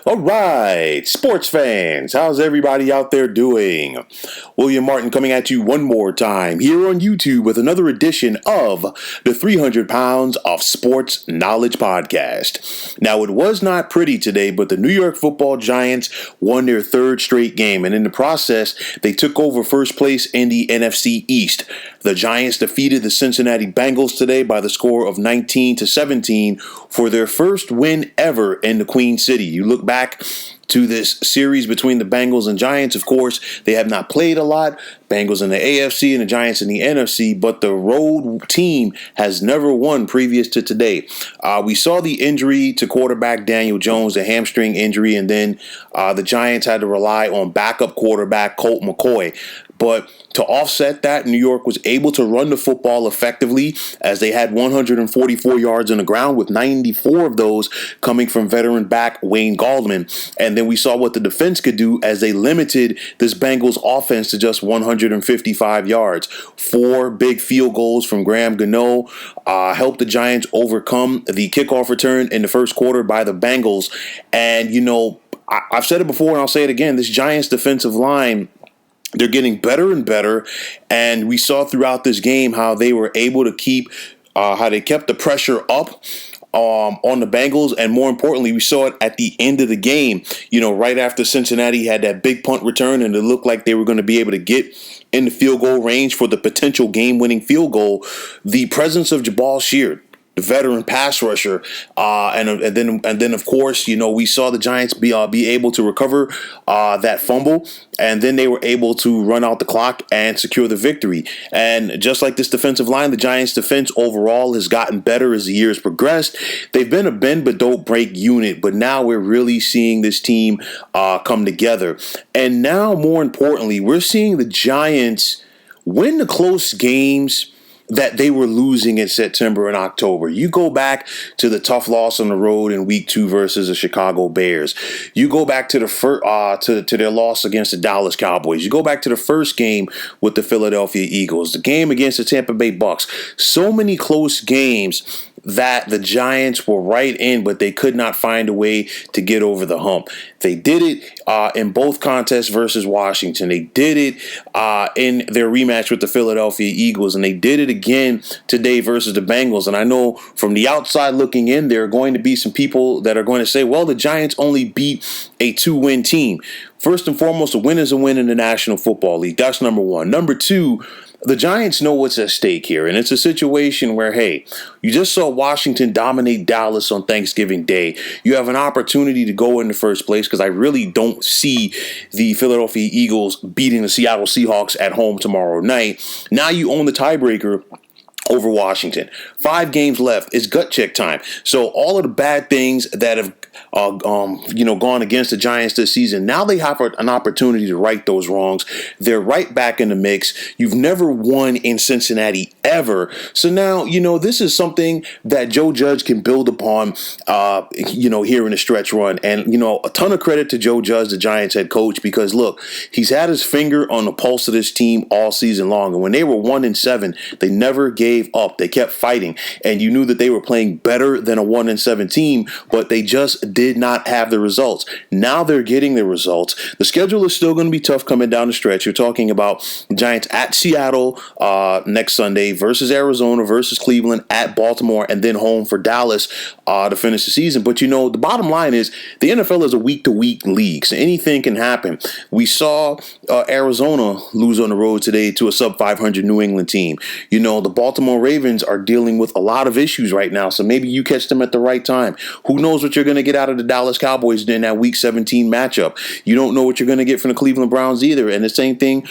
All right, sports fans, how's everybody out there doing? William Martin coming at you one more time here on YouTube with another edition of the 300 Pounds of Sports Knowledge podcast. Now, it was not pretty today, but the New York Football Giants won their third straight game, and in the process, they took over first place in the NFC East. The Giants defeated the Cincinnati Bengals today by the score of 19-17 for their first win ever in the Queen City. You look back to this series between the Bengals and Giants. Of course, they have not played a lot. Bengals in the AFC and the Giants in the NFC, but the road team has never won previous to today. We saw the injury to quarterback Daniel Jones, the hamstring injury, and then the Giants had to rely on backup quarterback Colt McCoy. But to offset that, New York was able to run the football effectively as they had 144 yards on the ground, with 94 of those coming from veteran back Wayne Gallman. And then we saw what the defense could do as they limited this Bengals offense to just 155 yards. 4 big field goals from Graham Gano helped the Giants overcome the kickoff return in the first quarter by the Bengals. And, you know, I've said it before and I'll say it again, this Giants defensive line, they're getting better and better, and we saw throughout this game how they were able to keep, how they kept the pressure up on the Bengals, and more importantly, we saw it at the end of the game. You know, right after Cincinnati had that big punt return, and it looked like they were going to be able to get in the field goal range for the potential game-winning field goal. The presence of Jabal Sheard, the veteran pass rusher, and then of course, you know, we saw the Giants be able to recover that fumble, and then they were able to run out the clock and secure the victory. And just like this defensive line, the Giants' defense overall has gotten better as the years progressed. They've been a bend but don't break unit, but now we're really seeing this team come together. And now, more importantly, we're seeing the Giants win the close games that they were losing in September and October. You go back to the tough loss on the road in Week 2 versus the Chicago Bears. You go back to the to their loss against the Dallas Cowboys. You go back to the first game with the Philadelphia Eagles, the game against the Tampa Bay Bucks. So many close games that the Giants were right in, but they could not find a way to get over the hump. They did it in both contests versus Washington. They did it in their rematch with the Philadelphia Eagles, and they did it again today versus the Bengals. And I know from the outside looking in, there are going to be some people that are going to say, well, the Giants only beat a 2-win team. First and foremost, a win is a win in the National Football League. That's number one. Number two, the Giants know what's at stake here, and it's a situation where, hey, you just saw Washington dominate Dallas on Thanksgiving Day. You have an opportunity to go in the first place, because I really don't see the Philadelphia Eagles beating the Seattle Seahawks at home tomorrow night. Now you own the tiebreaker over Washington. 5 games left. It's gut check time. So all of the bad things that have gone against the Giants this season, now they have an opportunity to right those wrongs. They're right back in the mix. You've never won in Cincinnati ever. So now, you know, this is something that Joe Judge can build upon, here in the stretch run. And, you know, a ton of credit to Joe Judge, the Giants head coach, because look, he's had his finger on the pulse of this team all season long. And when they were 1-7, they never gave up. They kept fighting, and you knew that they were playing better than a 1-7 team, but they just did not have the results. Now they're getting the results. The schedule is still going to be tough coming down the stretch. You're talking about Giants at Seattle next Sunday versus Arizona versus Cleveland, at Baltimore, and then home for Dallas to finish the season. But, you know, the bottom line is the NFL is a week-to-week league, so anything can happen. We saw Arizona lose on the road today to a sub-500 New England team. You know, the Baltimore Ravens are dealing with a lot of issues right now, so maybe you catch them at the right time. Who knows what you're going to get out of the Dallas Cowboys in that Week 17 matchup. You don't know what you're going to get from the Cleveland Browns either, and the same thing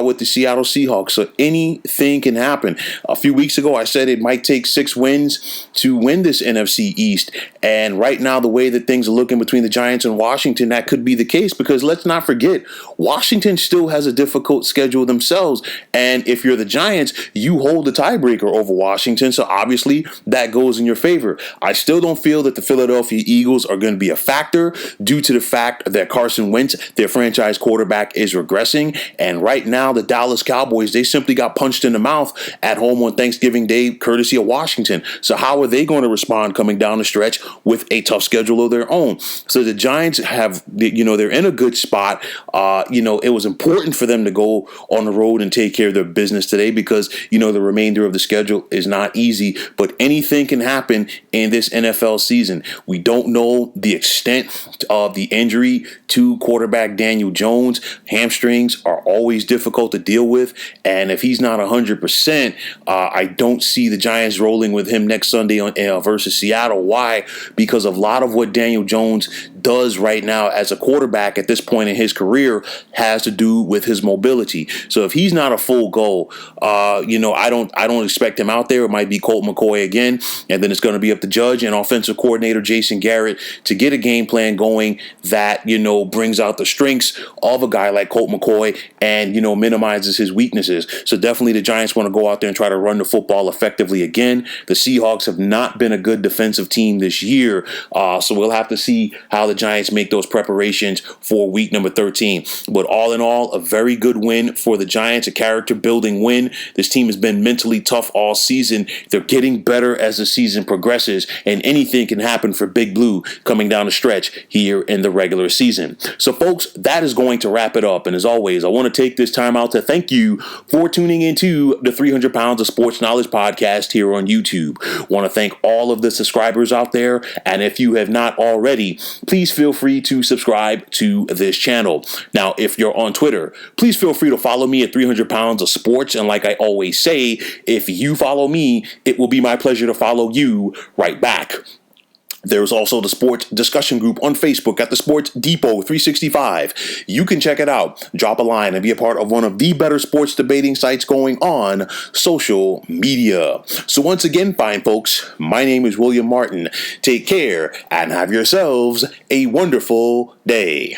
with the Seattle Seahawks. So anything can happen. A few weeks ago, I said it might take 6 wins to win this NFC East, and right now, the way that things are looking between the Giants and Washington, that could be the case, because let's not forget, Washington still has a difficult schedule themselves, and if you're the Giants, you hold the tiebreaker Baker over Washington. So obviously that goes in your favor. I still don't feel that the Philadelphia Eagles are going to be a factor due to the fact that Carson Wentz, their franchise quarterback, is regressing. And right now, the Dallas Cowboys, they simply got punched in the mouth at home on Thanksgiving Day, courtesy of Washington. So how are they going to respond coming down the stretch with a tough schedule of their own? So the Giants have, they're in a good spot. It was important for them to go on the road and take care of their business today because, the remainder of the schedule is not easy. But anything can happen in this NFL season. We don't know the extent of the injury to quarterback Daniel Jones. Hamstrings are always difficult to deal with. And if he's not 100%, I don't see the Giants rolling with him next Sunday versus Seattle. Why? Because a lot of what Daniel Jones does right now as a quarterback at this point in his career has to do with his mobility. So if he's not a full go, I don't expect him out there. It might be Colt McCoy again, and then it's going to be up to Judge and offensive coordinator Jason Garrett to get a game plan going that brings out the strengths of a guy like Colt McCoy and minimizes his weaknesses. So definitely the Giants want to go out there and try to run the football effectively again. The Seahawks have not been a good defensive team this year, so we'll have to see how the Giants make those preparations for week number 13. But all in all, a very good win for the Giants, a character-building win. This team has been mentally tough all season. They're getting better as the season progresses, and anything can happen for Big Blue coming down the stretch here in the regular season. So, folks, that is going to wrap it up. And as always, I want to take this time out to thank you for tuning into the 300 Pounds of Sports Knowledge podcast here on YouTube. I want to thank all of the subscribers out there. And if you have not already, please feel free to subscribe to this channel. Now, if you're on Twitter, please feel free to follow me at 300 Pounds of Sports. And like I always say, if you follow me, it will be my pleasure to follow you right back. There's also the sports discussion group on Facebook at the Sports Depot 365. You can check it out, drop a line, and be a part of one of the better sports debating sites going on social media. So once again, fine folks, my name is William Martin. Take care and have yourselves a wonderful day.